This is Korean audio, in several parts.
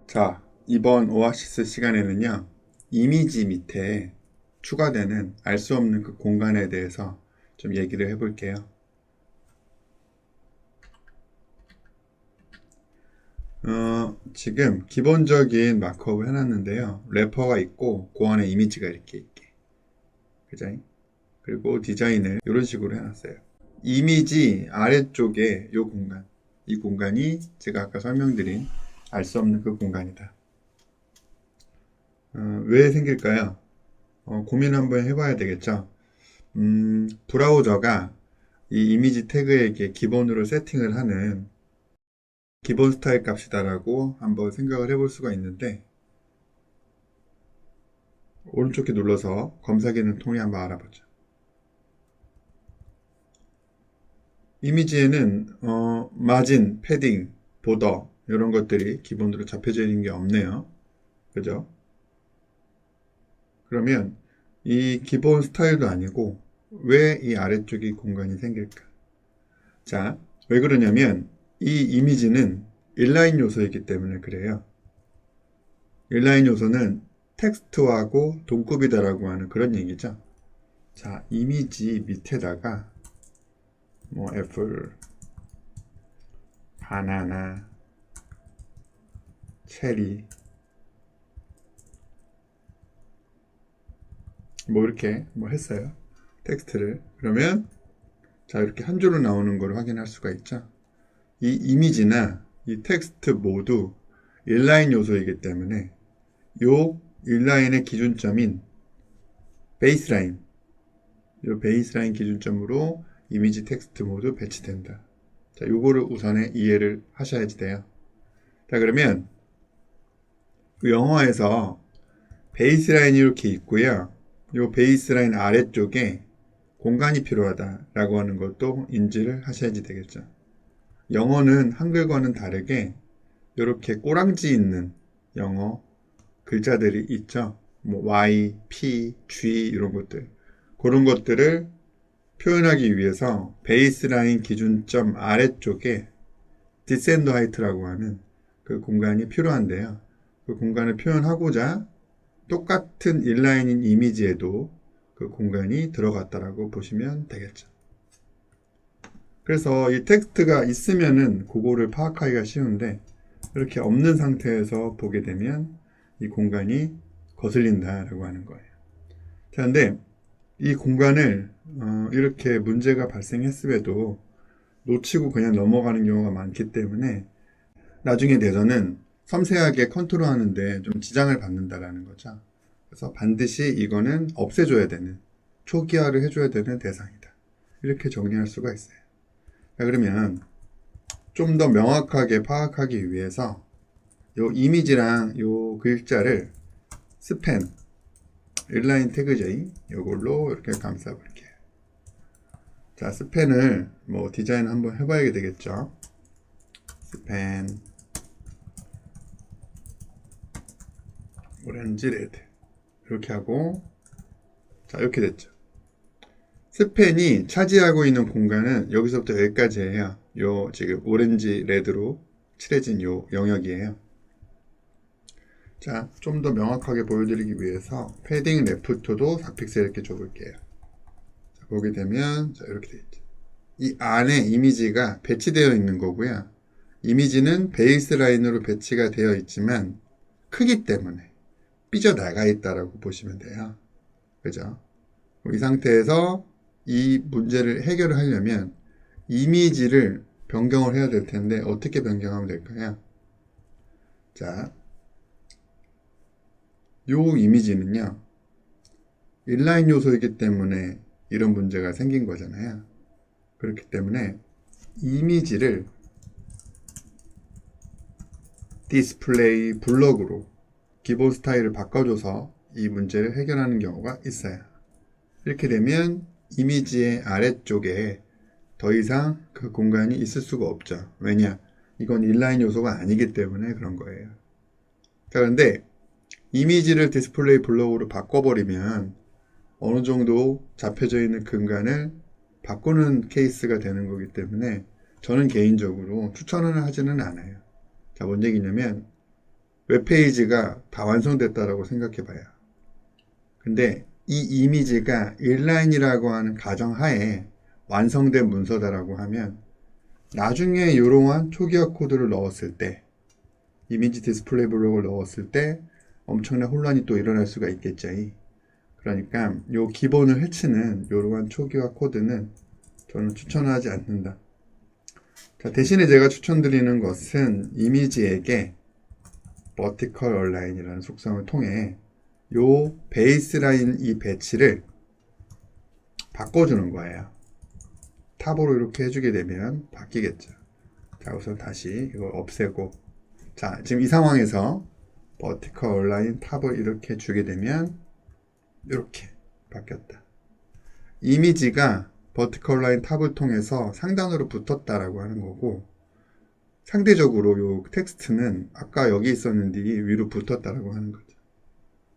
자, 이번 오아시스 시간에는요, 이미지 밑에 추가되는 알 수 없는 그 공간에 대해서 좀 얘기를 해볼게요. 지금 기본적인 마크업을 해놨는데요. 래퍼가 있고, 그 안에 이미지가 이렇게 있게. 그죠? 그리고 디자인을 이런 식으로 해놨어요. 이미지 아래쪽에 이 공간. 이 공간이 제가 아까 설명드린 알 수 없는 그 공간이다. 왜 생길까요? 고민 한번 해봐야 되겠죠. 브라우저가 이 이미지 태그에게 기본으로 세팅을 하는 기본 스타일 값이다라고 한번 생각을 해볼 수가 있는데, 오른쪽 키 눌러서 검사 기능 통해 한번 알아보죠. 이미지에는 마진, 패딩, 보더 이런 것들이 기본으로 잡혀져 있는 게 없네요. 그죠? 그러면 이 기본 스타일도 아니고 왜 이 아래쪽에 공간이 생길까? 자, 왜 그러냐면 이 이미지는 인라인 요소이기 때문에 그래요. 인라인 요소는 텍스트하고 동급이다라고 하는 그런 얘기죠. 자, 이미지 밑에다가 뭐 애플, 바나나, 체리 뭐 이렇게 뭐 했어요. 텍스트를. 그러면 자, 이렇게 한 줄로 나오는 걸 확인할 수가 있죠. 이 이미지나 이 텍스트 모두 인라인 요소이기 때문에 요 인라인의 기준점인 베이스라인, 요 베이스라인 기준점으로 이미지 텍스트 모두 배치된다. 자, 요거를 우선에 이해를 하셔야지 돼요. 자, 그러면 영어에서 베이스라인이 이렇게 있고요. 요 베이스라인 아래쪽에 공간이 필요하다라고 하는 것도 인지를 하셔야지 되겠죠. 영어는 한글과는 다르게 이렇게 꼬랑지 있는 영어 글자들이 있죠. 뭐 Y, P, G 이런 것들. 그런 것들을 표현하기 위해서 베이스라인 기준점 아래쪽에 디센드 하이트라고 하는 그 공간이 필요한데요. 그 공간을 표현하고자 똑같은 인라인인 이미지에도 그 공간이 들어갔다라고 보시면 되겠죠. 그래서 이 텍스트가 있으면은 그거를 파악하기가 쉬운데 이렇게 없는 상태에서 보게 되면 이 공간이 거슬린다라고 하는 거예요. 자, 근데 이 공간을 이렇게 문제가 발생했음에도 놓치고 그냥 넘어가는 경우가 많기 때문에 나중에 돼서는 섬세하게 컨트롤하는데 좀 지장을 받는다라는 거죠. 그래서 반드시 이거는 없애줘야 되는, 초기화를 해줘야 되는 대상이다. 이렇게 정리할 수가 있어요. 자, 그러면 좀 더 명확하게 파악하기 위해서 요 이미지랑 요 글자를 스팬, 인라인 태그J 요걸로 이렇게 감싸 볼게요. 자, 스팬을 뭐 디자인 한번 해봐야 되겠죠. 스팬 오렌지 레드 이렇게 하고, 자, 이렇게 됐죠. 스팬이 차지하고 있는 공간은 여기서부터 여기까지예요. 요 지금 오렌지 레드로 칠해진 요 영역이에요. 자, 좀 더 명확하게 보여드리기 위해서 패딩 레프트도 4픽셀 이렇게 줘볼게요. 자, 보게 되면 자, 이렇게 되어 있죠. 이 안에 이미지가 배치되어 있는 거고요. 이미지는 베이스 라인으로 배치가 되어 있지만 크기 때문에 삐져나가 있다라고 보시면 돼요. 그죠? 이 상태에서 이 문제를 해결을 하려면 이미지를 변경을 해야 될 텐데 어떻게 변경하면 될까요? 자, 요 이미지는요, 인라인 요소이기 때문에 이런 문제가 생긴 거잖아요. 그렇기 때문에 이미지를 디스플레이 블럭으로 기본 스타일을 바꿔줘서 이 문제를 해결하는 경우가 있어요. 이렇게 되면 이미지의 아래쪽에 더 이상 그 공간이 있을 수가 없죠. 왜냐? 이건 인라인 요소가 아니기 때문에 그런 거예요. 자, 그런데 이미지를 디스플레이 블록으로 바꿔버리면 어느 정도 잡혀져 있는 공간을 바꾸는 케이스가 되는 거기 때문에 저는 개인적으로 추천을 하지는 않아요. 자, 뭔 얘기냐면 웹페이지가 다 완성됐다라고 생각해 봐요. 근데 이 이미지가 인라인이라고 하는 가정하에 완성된 문서다라고 하면 나중에 이러한 초기화 코드를 넣었을 때, 이미지 디스플레이 블록을 넣었을 때 엄청난 혼란이 또 일어날 수가 있겠죠. 그러니까 요 기본을 해치는 이러한 초기화 코드는 저는 추천하지 않는다. 자, 대신에 제가 추천드리는 것은 이미지에게 vertical align이라는 속성을 통해 요 베이스라인 이 배치를 바꿔주는 거예요. 탑으로 이렇게 해주게 되면 바뀌겠죠. 자, 우선 다시 이걸 없애고, 자, 지금 이 상황에서 vertical align 탑을 이렇게 주게 되면 이렇게 바뀌었다. 이미지가 vertical align 탑을 통해서 상단으로 붙었다라고 하는 거고, 상대적으로 요 텍스트는 아까 여기 있었는데 위로 붙었다라고 하는 거죠.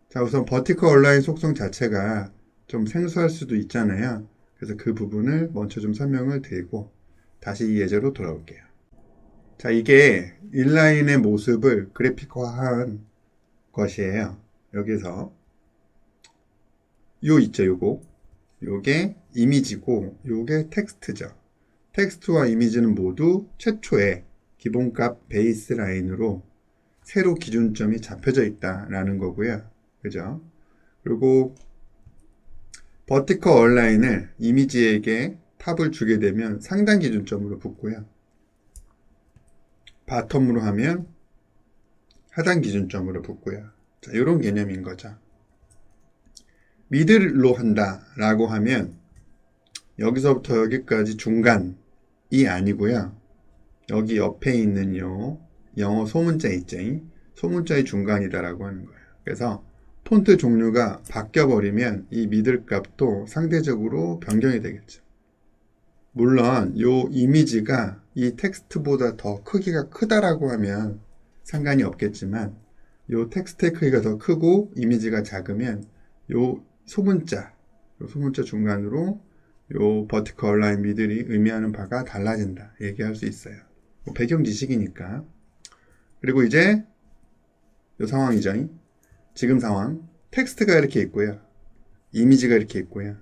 자, 우선 vertical align 속성 자체가 좀 생소할 수도 있잖아요. 그래서 그 부분을 먼저 좀 설명을 드리고 다시 이 예제로 돌아올게요. 자, 이게 인라인의 모습을 그래픽화한 것이에요. 여기서 요 있죠, 요게 이미지고 요게 텍스트죠. 텍스트와 이미지는 모두 최초의 기본값 베이스라인으로 세로 기준점이 잡혀져 있다라는 거고요. 그죠? 그리고 vertical align을 이미지에게 탑을 주게 되면 상단 기준점으로 붙고요. 바텀으로 하면 하단 기준점으로 붙고요. 자, 이런 개념인 거죠. 미들로 한다 라고 하면 여기서부터 여기까지 중간이 아니고요. 여기 옆에 있는 요 영어 소문자 있죠? 소문자의 중간이다 라고 하는 거예요. 그래서 폰트 종류가 바뀌어버리면 이 미들 값도 상대적으로 변경이 되겠죠. 물론 요 이미지가 이 텍스트보다 더 크기가 크다라고 하면 상관이 없겠지만 요 텍스트의 크기가 더 크고 이미지가 작으면 요 소문자 중간으로 요 vertical align 미들이 의미하는 바가 달라진다 얘기할 수 있어요. 뭐 배경 지식이니까. 그리고 이제 요 상황이죠. 지금 상황, 텍스트가 이렇게 있고요. 이미지가 이렇게 있고요.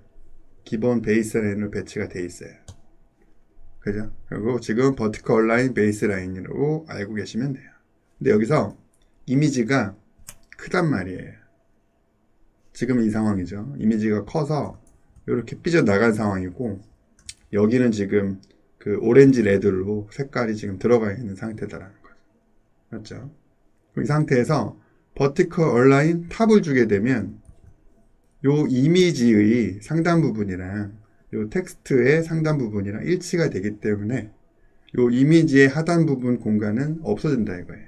기본 베이스라인으로 배치가 되어 있어요. 그죠? 그리고 지금 vertical align 베이스라인으로 알고 계시면 돼요. 근데 여기서 이미지가 크단 말이에요. 지금 이 상황이죠. 이미지가 커서 이렇게 삐져나간 상황이고, 여기는 지금 그 오렌지 레드로 색깔이 지금 들어가 있는 상태다라는 거죠. 맞죠? 이 상태에서 vertical align 탑을 주게 되면 요 이미지의 상단 부분이랑 요 텍스트의 상단 부분이랑 일치가 되기 때문에 요 이미지의 하단 부분 공간은 없어진다 이거예요.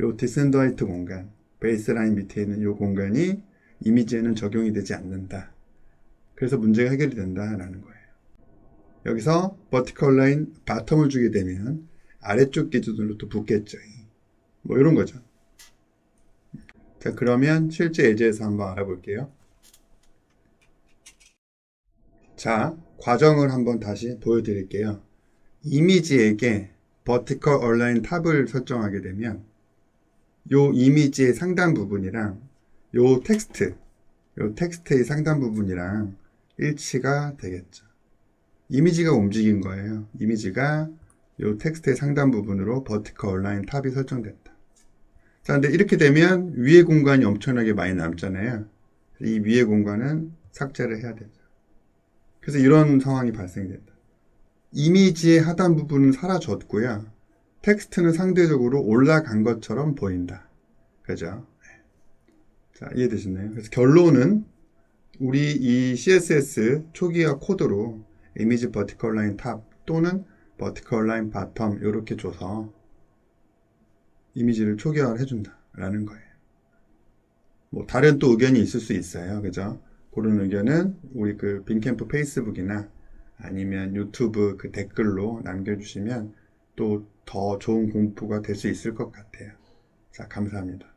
요 디센더라이트 공간, 베이스라인 밑에 있는 요 공간이 이미지에는 적용이 되지 않는다. 그래서 문제가 해결이 된다라는 거예요. 여기서 vertical align 바텀을 주게 되면 아래쪽 기준으로 또 붙겠죠. 뭐 이런 거죠. 자, 그러면 실제 예제에서 한번 알아볼게요. 자, 과정을 한번 다시 보여드릴게요. 이미지에게 vertical align 탑을 설정하게 되면 요 이미지의 상단 부분이랑 요 텍스트의 상단 부분이랑 일치가 되겠죠. 이미지가 움직인 거예요. 이미지가 요 텍스트의 상단 부분으로 vertical align 탑이 설정됐다. 자, 근데 이렇게 되면 위의 공간이 엄청나게 많이 남잖아요. 이 위의 공간은 삭제를 해야 되죠. 그래서 이런 상황이 발생된다. 이미지의 하단 부분은 사라졌고요. 텍스트는 상대적으로 올라간 것처럼 보인다. 그죠? 자, 이해되셨나요? 그래서 결론은 우리 이 CSS 초기화 코드로 이미지 vertical align 탑 또는 vertical align bottom 이렇게 줘서 이미지를 초기화를 해준다 라는 거예요. 뭐 다른 또 의견이 있을 수 있어요. 그죠? 그런 의견은 우리 그 빈캠프 페이스북이나 아니면 유튜브 그 댓글로 남겨주시면 또 더 좋은 공부가 될 수 있을 것 같아요. 자, 감사합니다.